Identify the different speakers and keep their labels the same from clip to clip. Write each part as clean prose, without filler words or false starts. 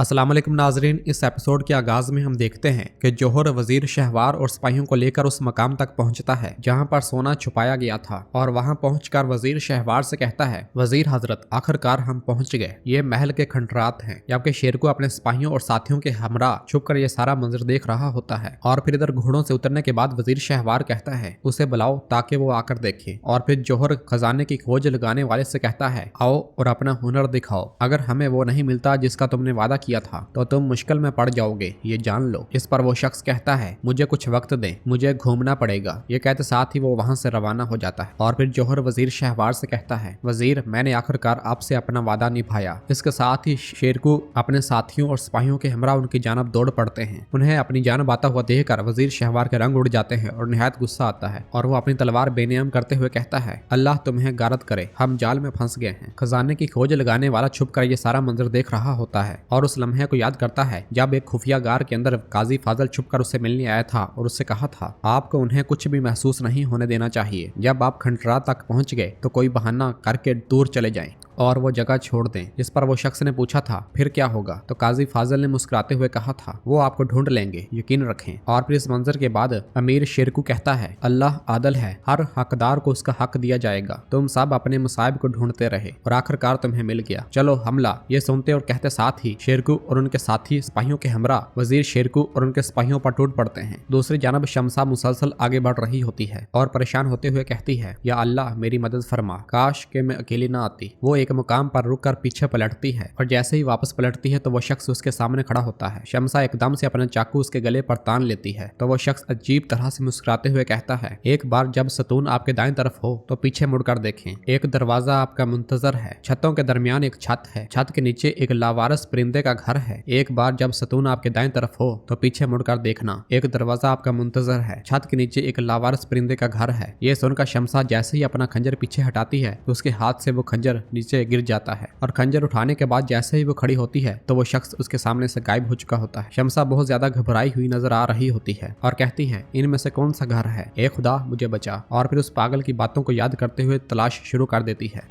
Speaker 1: अस्सलाम वालेकुम नाजरीन। इस एपिसोड के आगाज में हम देखते हैं कि जौहर वजीर शहवार और सिपाहियों को लेकर उस मकाम तक पहुंचता है जहां पर सोना छुपाया गया था और वहां पहुंचकर वजीर शहवार से कहता है, वजीर हजरत आखिरकार हम पहुंच गए। ये महल के खंडरात हैं। जबकि शेरकू अपने सिपाहियों और साथियों के हमरा छुप कर ये सारा मंजर देख रहा होता है। और फिर इधर घोड़ों से उतरने के बाद वजीर शहवार कहता है उसे बुलाओ ताकि वो आकर देखे। और फिर जौहर खजाने की खोज लगाने वाले से कहता है, आओ और अपना हुनर दिखाओ। अगर हमें वो नहीं मिलता जिसका तुमने वादा किया था तो तुम मुश्किल में पड़ जाओगे, ये जान लो। इस पर वो शख्स कहता है, मुझे कुछ वक्त दें, मुझे घूमना पड़ेगा। ये कहते साथ ही वो वहां से रवाना हो जाता है। और फिर जौहर वजीर शहवार से कहता है, वजीर मैंने आखिरकार आपसे अपना वादा निभाया। इसके साथ ही शेरकू अपने साथियों और सिपाहियों के हमरा उनकी जानब दौड़ पड़ते हैं। उन्हें अपनी जानब आता हुआ देखकर वजीर शहवार के रंग उड़ जाते हैं और निहायत गुस्सा आता है और वो अपनी तलवार बेनियम करते हुए कहता है, अल्लाह तुम्हें गारत करे, हम जाल में फंस गए हैं। खजाने की खोज लगाने वाला छुप कर ये सारा मंजर देख रहा होता है और उस लम्हे को याद करता है जब एक खुफिया गार के अंदर काजी फाजल छुपकर उसे मिलने आया था और उससे कहा था, आपको उन्हें कुछ भी महसूस नहीं होने देना चाहिए। जब आप खंडरा तक पहुंच गए तो कोई बहाना करके दूर चले जाएं और वो जगह छोड़ दें। जिस पर वो शख्स ने पूछा था, फिर क्या होगा? तो काजी फाजल ने मुस्कुराते हुए कहा था, वो आपको ढूंढ लेंगे, यकीन रखें। और फिर इस मंजर के बाद अमीर शेरकू कहता है, अल्लाह आदल है, हर हकदार को उसका हक दिया जाएगा। तुम सब अपने मुसाइब को ढूंढते रहे और आखिरकार तुम्हें मिल गया, चलो हमला। ये सुनते और कहते साथ ही शेरकू और उनके साथी सिपाहियों के हमरा वजीर शेरकू और उनके सिपाहियों पर टूट पड़ते हैं। दूसरी जानब शमसा मुसलसल आगे बढ़ रही होती है और परेशान होते हुए कहती है, या अल्लाह मेरी मदद फरमा, काश के मैं अकेली ना आती। वो एक मुकाम पर रुककर पीछे पलटती है और जैसे ही वापस पलटती है तो वो शख्स उसके सामने खड़ा होता है। शमसा एकदम से अपना चाकू उसके गले पर तान लेती है तो वो शख्स अजीब तरह से मुस्कुराते हुए कहता है, एक बार जब सतून आपके दाएं तरफ हो तो पीछे मुड़कर देखें। एक दरवाजा आपका मुंतजर है, छतों के दरमियान एक छत है, छत के नीचे एक लावारिस परिंदे का घर है। एक बार जब सतून आपके दाएं तरफ हो तो पीछे मुड़कर देखना, एक दरवाजा आपका मुंतजर है, छत के नीचे एक लावारिस परिंदे का घर है। ये सुनकर शमसा जैसे ही अपना खंजर पीछे हटाती है तो उसके हाथ से वो खंजर नीचे गिर जाता है और खंजर उठाने के बाद जैसे ही वो खड़ी होती है तो वो शख्स उसके सामने से गायब हो चुका होता है। शमसा बहुत ज्यादा घबराई हुई नजर आ रही होती है और कहती है, इनमें से कौन सा घर है, ए खुदा मुझे बचा। और फिर उस पागल की बातों को याद करते हुए तलाश शुरू कर देती है।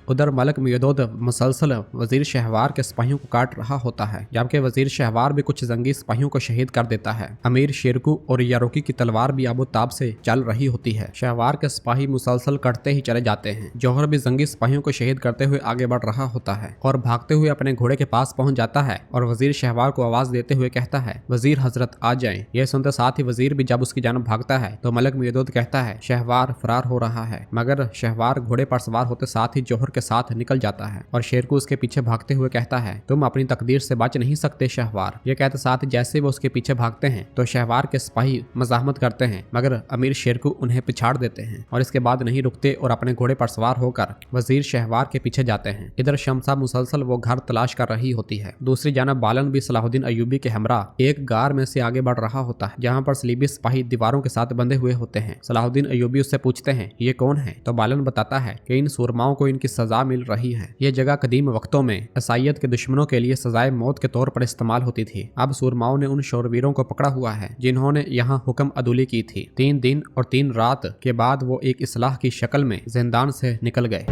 Speaker 1: उधर मलक मियदोद मुसलसल वजीर शहवार के सिपाहियों को काट रहा होता है, जबकि वजीर शहवार भी कुछ जंगी सिपाहियों को शहीद कर देता है। अमीर शेरकू और यारोकी की तलवार भी आबो ताब से चल रही होती है। शहवार के सिपाही मुसलसल कटते ही चले जाते हैं। जौहर भी जंगी सिपाहियों को शहीद करते हुए आगे बढ़ रहा होता है और भागते हुए अपने घोड़े के पास पहुंच जाता है और वजीर शहवार को आवाज देते हुए कहता है, वजीर हजरत आ जाएं। यह सुनते साथ ही वजीर भी जब उसकी जानब भागता है तो मलक मियदोद कहता है, शहवार फरार हो रहा है। मगर शहवार घोड़े पर सवार होते साथ ही जौहर के साथ निकल जाता है और शेरकू उसके पीछे भागते हुए कहता है, तुम अपनी तकदीर से बच नहीं सकते शहवार। ये कहते साथ जैसे वो उसके पीछे भागते हैं तो शहवार के सिपाही मजाहमत करते हैं, मगर अमीर शेरकू उन्हें पिछाड़ देते हैं और इसके बाद नहीं रुकते और अपने घोड़े पर सवार होकर वजीर शहवार के पीछे जाते हैं। इधर शमसा मुसलसल वो घर तलाश कर रही होती है। दूसरी जानब बालन भी सलाहुद्दीन अयूबी के हमरा एक गार में से आगे बढ़ रहा होता है जहाँ पर सलीबी सिपाही दीवारों के साथ बंधे हुए होते हैं। सलाहुद्दीन अयूबी उससे पूछते हैं, ये कौन है? तो बालन बताता है कि इन सूरमाओं को इनकी सजा मिल रही है। ये जगह कदीम वक्तों में ईसाईयत के दुश्मनों के लिए सजाए मौत के तौर पर इस्तेमाल होती थी। अब सूरमाओं ने उन शोरवीरों को पकड़ा हुआ है जिन्होंने यहाँ हुक्म अदुली की थी। 3 दिन और 3 रात के बाद वो एक इस्लाह की शक्ल में जिंदान से निकल गए।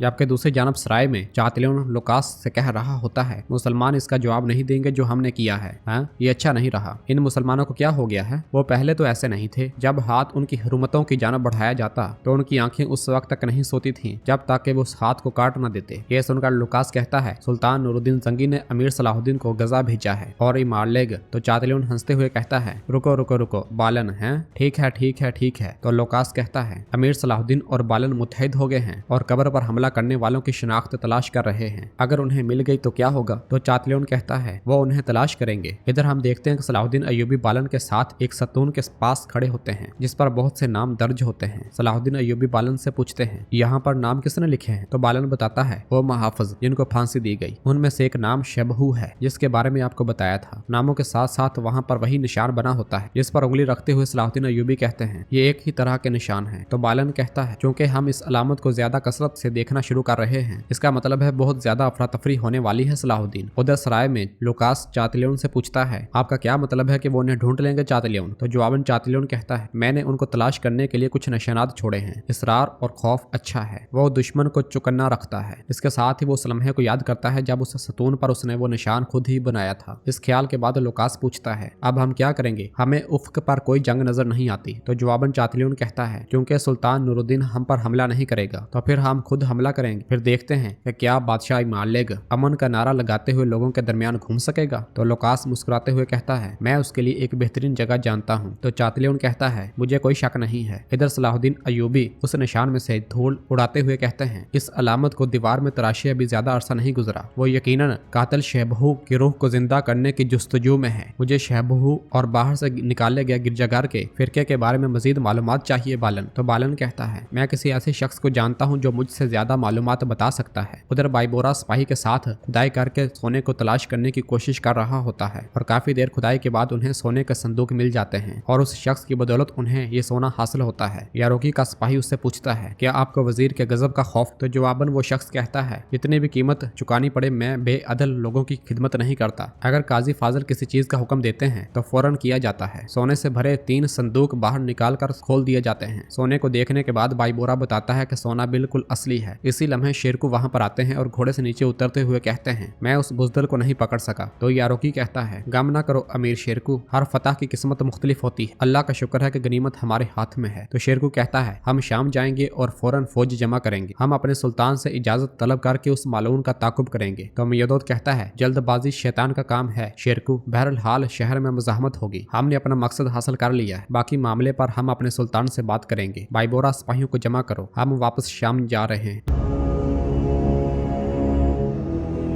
Speaker 1: जबकि दूसरी जानब सराय में चातलियों लुकास से कह रहा होता है, मुसलमान इसका जवाब नहीं देंगे जो हमने किया है। ये अच्छा नहीं रहा। इन मुसलमानों को क्या हो गया है? वो पहले तो ऐसे नहीं थे। जब हाथ उनकी हुर्मतों की जानब बढ़ाया जाता तो उनकी आंखें उस वक्त तक नहीं सोती थीं जब तक कि वो उस हाथ को काट न देते। ये सुनकर लुकास कहता है, सुल्तान नूरुद्दीन जंगी ने अमीर सलाहुद्दीन को गजा भेजा है और ये मार लेगा। तो चातलियों हंसते हुए कहता है, रुको रुको रुको बालन है, ठीक है ठीक है ठीक है। तो लुकास कहता है, अमीर सलाहुद्दीन और बालन मुत्तहिद हो गए हैं और कब्र पर हमला करने वालों की शिनाख्त तलाश कर रहे हैं। अगर उन्हें मिल गई तो क्या होगा? तो चातलियों कहता है, वो उन्हें तलाश करेंगे। इधर हम देखते हैं कि सलाहुद्दीन अयूबी बालन के साथ एक सतून के पास खड़े होते हैं जिस पर बहुत से नाम दर्ज होते हैं। सलाहुद्दीन अयूबी बालन से पूछते हैं, यहाँ पर नाम किसने लिखे हैं? तो बालन बताता है, वो महाफिज जिनको फांसी दी गई। उनमें से एक नाम शबहू है जिसके बारे में आपको बताया था। नामों के साथ साथ वहाँ पर वही निशान बना होता है जिस पर उंगली रखते हुए सलाहुद्दीन अयूबी कहते हैं, ये एक ही तरह के निशान है। तो बालन कहता है, चूंकि हम इस अलामत को ज्यादा कसरत से देखना देखना शुरू कर रहे हैं। इसका मतलब है बहुत ज्यादा अफरा तफरी होने वाली है सलाहुद्दीन। उधर सराय में लुकास चातलियन से पूछता है, आपका क्या मतलब है कि वो उन्हें ढूंढ लेंगे चातलियन? तो जवाबन चातलियन कहता है, मैंने उनको तलाश करने के लिए कुछ निशानात छोड़े हैं। इसरार और खौफ अच्छा है, वो दुश्मन को चुकन्ना रखता है। इसके साथ ही वो उस लम्हे को याद करता है जब उस सतून पर उसने वो निशान खुद ही बनाया था। इस ख्याल के बाद लुकास पूछता है, अब हम क्या करेंगे? हमें उफ्क पर कोई जंग नजर नहीं आती। तो जवाबन चातलियन कहता है, क्योंकि सुल्तान नूरुद्दीन हम पर हमला नहीं करेगा तो फिर हम खुद हमला करेंगे, फिर देखते हैं कि क्या बादशाह ईमान लेगा। अमन का नारा लगाते हुए लोगों के दरमियान घूम सकेगा? तो लुकास मुस्कुराते हुए कहता है, मैं उसके लिए एक बेहतरीन जगह जानता हूँ। तो चातलियन कहता है, मुझे कोई शक नहीं है। इधर सलाहुद्दीन अयूबी उस निशान में से धूल उड़ाते हुए कहते हैं, इस अलामत को दीवार में तराशे अभी ज्यादा अरसा नहीं गुजरा। वो यकीनन कातिल शहबहू की रूह को जिंदा करने की जुस्तजू में है। मुझे शहबहू और बाहर से निकाले गए गिरजाघर के फिरके के बारे में मजीद मालूमात चाहिए बालन। तो बालन कहता है, मैं किसी ऐसे शख्स को जानता हूँ जो मुझसे ज्यादा मालूमात बता सकता है। उधर बाइबोरा सिपाही के साथ खुदाई करके सोने को तलाश करने की कोशिश कर रहा होता है और काफी देर खुदाई के बाद उन्हें सोने के संदूक मिल जाते हैं और उस शख्स की बदौलत उन्हें ये सोना हासिल होता है। यारोकी का सिपाही उससे पूछता है, क्या आपको वजीर के गजब का खौफ? तो जवाबन वो शख्स कहता है, जितनी भी कीमत चुकानी पड़े मैं बेअदल लोगों की खिदमत नहीं करता। अगर काजी फाजिल किसी चीज का हुक्म देते हैं तो फौरन किया जाता है। सोने से भरे 3 संदूक बाहर निकाल कर खोल दिए जाते हैं। सोने को देखने के बाद बाइबोरा बताता है कि सोना बिल्कुल असली है। इसी लम्हे शेरकू वहां पर आते हैं और घोड़े से नीचे उतरते हुए कहते हैं, मैं उस बुजदल को नहीं पकड़ सका। तो यारोकी कहता है, गम ना करो अमीर शेरकू, हर फतह की किस्मत मुख्तलिफ होती है। अल्लाह का शुक्र है कि गनीमत हमारे हाथ में है। तो शेरकू कहता है, हम शाम जाएंगे और फौरन फौज जमा करेंगे। हम अपने सुल्तान से इजाजत तलब करके उस मालून का ताकुब करेंगे। तो मयदोद कहता है, जल्दबाजी शैतान का काम है शेरकू, बहरहाल शहर में मज़ाहमत होगी। हमने अपना मकसद हासिल कर लिया है, बाकी मामले पर हम अपने सुल्तान से बात करेंगे। बाइबोरा सिपाहियों को जमा करो, हम वापस शाम जा रहे हैं।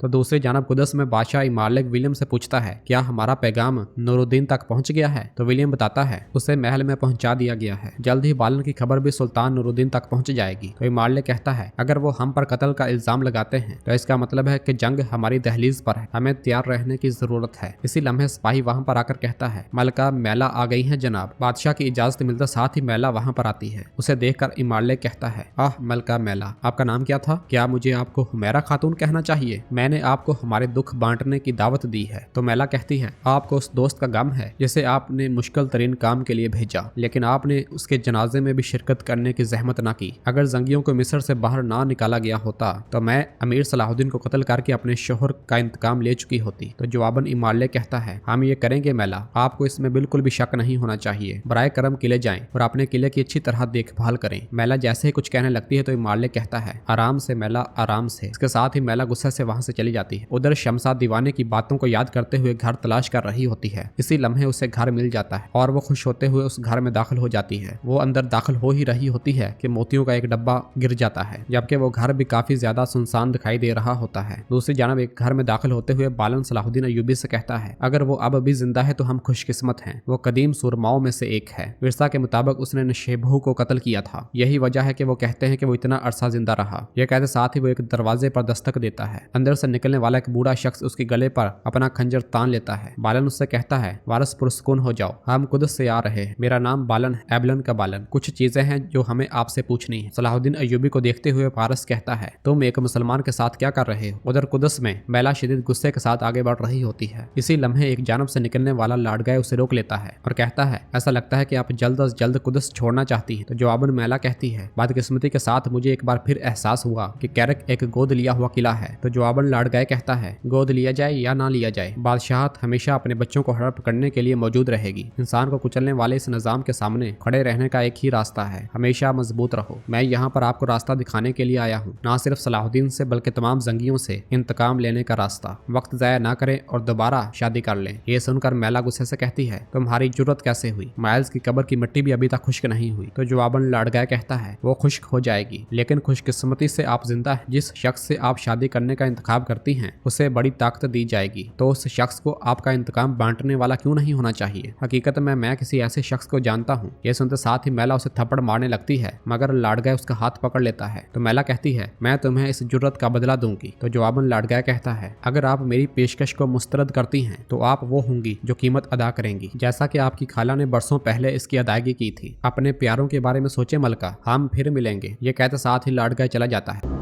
Speaker 1: तो दूसरी जानब कुदस में बादशाह इमालिक विलियम से पूछता है, क्या हमारा पैगाम नूरुद्दीन तक पहुंच गया है? तो विलियम बताता है, उसे महल में पहुंचा दिया गया है। जल्द ही बालन की खबर भी सुल्तान नूरुद्दीन तक पहुंच जाएगी। तो इमालिक कहता है, अगर वो हम पर कत्ल का इल्जाम लगाते हैं तो इसका मतलब है कि जंग हमारी दहलीज पर है, हमें तैयार रहने की जरूरत है। इसी लम्हे सिपाही वहां पर आकर कहता है, मलका मैला आ गई है जनाब। बादशाह की इजाजत मिलता साथ ही मैला वहां पर आती है। उसे देखकर इमालिक कहता है, आह मलका मैला, आपका नाम क्या था? क्या मुझे आपको हुमैरा खातून कहना चाहिए? मैंने आपको हमारे दुख बांटने की दावत दी है। तो मैला कहती है, आपको उस दोस्त का गम है जिसे आपने मुश्किल तरीन काम के लिए भेजा, लेकिन आपने उसके जनाजे में भी शिरकत करने की जहमत ना की। अगर जंगियों को मिस्र से बाहर ना निकाला गया होता तो मैं अमीर सलाहुद्दीन को कत्ल करके अपने शोहर का इंतकाम ले चुकी होती। तो जवाबन इमाले कहता है, हम ये करेंगे मैला, आपको इसमें बिल्कुल भी शक नहीं होना चाहिए। बराए करम किले जाएं और अपने किले की अच्छी तरह देखभाल करें। मैला जैसे ही कुछ कहने लगती है तो इमाले कहता है, आराम से मैला, आराम से। इसके साथ ही मैला गुस्से से वहां से चली जाती है। उधर शमसा दीवाने की बातों को याद करते हुए घर तलाश कर रही होती है। इसी लम्हे उसे घर मिल जाता है और वो खुश होते हुए उस घर में दाखिल हो जाती है। वो अंदर दाखिल हो ही रही होती है कि मोतियों का एक डब्बा गिर जाता है, जबकि वो घर भी काफी ज्यादा सुनसान दिखाई दे रहा होता है। दूसरी जानब एक घर में दाखिल होते हुए बालन सलाहुद्दीन अयूबी से कहता है, अगर वो अब भी जिंदा है तो हम खुशकिस्मत हैं। वो कदीम सुरमाओं में से एक है। विरसा के मुताबिक उसने नशेबहू को कत्ल किया था। यही वजह है कि वो कहते हैं कि वो इतना अरसा जिंदा रहा। यह कहते साथ ही वो एक दरवाजे पर दस्तक देता है। अंदर से निकलने वाला एक बूढ़ा शख्स उसके गले पर अपना खंजर तान लेता है। बालन उससे कहता है, वारस पुरस्कून हो जाओ, हम कुदस से आ रहे हैं। मेरा नाम बालन है, एबलन का बालन। कुछ चीजें हैं जो हमें आपसे पूछनी है। सलाहुद्दीन अयूबी को देखते हुए फारस कहता है, तुम एक मुसलमान के साथ क्या कर रहे हो? उधर कुदस में मैला शदीद गुस्से के साथ आगे बढ़ रही होती है। इसी लम्हे एक जानब से निकलने वाला लाडगाय उसे रोक लेता है और कहता है, ऐसा लगता है कि आप जल्द अज जल्द कुदस छोड़ना चाहती है। तो जवाबन मैला कहती है, बदकिस्मती के साथ मुझे एक बार फिर एहसास हुआ कि कैरक एक गोद लिया हुआ किला है। तो जवाबन लाडगाय कहता है, गोद लिया जाए या ना लिया जाए, बादशाहत हमेशा अपने बच्चों को हड़प करने के लिए मौजूद रहेगी। इंसान को कुचलने वाले इस निजाम के सामने खड़े रहने का एक ही रास्ता है, हमेशा मजबूत रहो। मैं यहाँ पर आपको रास्ता दिखाने के लिए आया हूँ, ना सिर्फ सलाहुद्दीन से बल्कि तमाम जंगियों से इंतकाम लेने का रास्ता। वक्त जाया ना करें और दोबारा शादी कर लें। ये सुनकर मैला गुस्से से कहती है, तुम्हारी जुर्रत कैसे हुई? माइल्स की कब्र की मिट्टी भी अभी तक खुश्क नहीं हुई। तो जवाबन लाडगाय कहता है, वो खुश्क हो जाएगी, लेकिन खुशकिस्मती से आप जिंदा है। जिस शख्स से आप शादी करने का इंतखाब करती हैं उसे बड़ी ताकत दी जाएगी। तो उस शख्स को आपका इंतकाम बांटने वाला क्यों नहीं होना चाहिए? हकीकत में मैं किसी ऐसे शख्स को जानता हूँ। ये सुनते साथ ही मैला उसे थप्पड़ मारने लगती है, मगर लाडगाय उसका हाथ पकड़ लेता है। तो मैला कहती है, मैं तुम्हें इस जुर्रत का बदला दूंगी। तो जवाबन लाडगाय कहता है, अगर आप मेरी पेशकश को मुस्तरद करती हैं तो आप वो होंगी जो कीमत अदा करेंगी, जैसा कि आपकी खाला ने बरसों पहले इसकी अदायगी की थी। अपने प्यारों के बारे में सोचे मलका, हम फिर मिलेंगे। ये कहते साथ ही लाडगाय चला जाता है।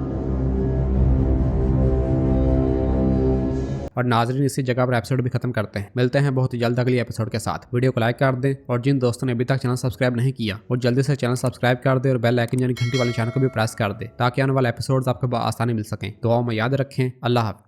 Speaker 1: और नाजरीन इसी जगह पर एपिसोड भी खत्म करते हैं। मिलते हैं बहुत ही जल्द अगली एपिसोड के साथ। वीडियो को लाइक कर दें और जिन दोस्तों ने अभी तक चैनल सब्सक्राइब नहीं किया वो जल्दी से चैनल सब्सक्राइब कर दे और बेल आइकन यानी घंटी वाले निशान को भी प्रेस कर दे ताकि आने वाले एपिसोड्स आपको आसानी मिल सकें। दुआओं में याद रखें। अल्लाह हाफ़िज़।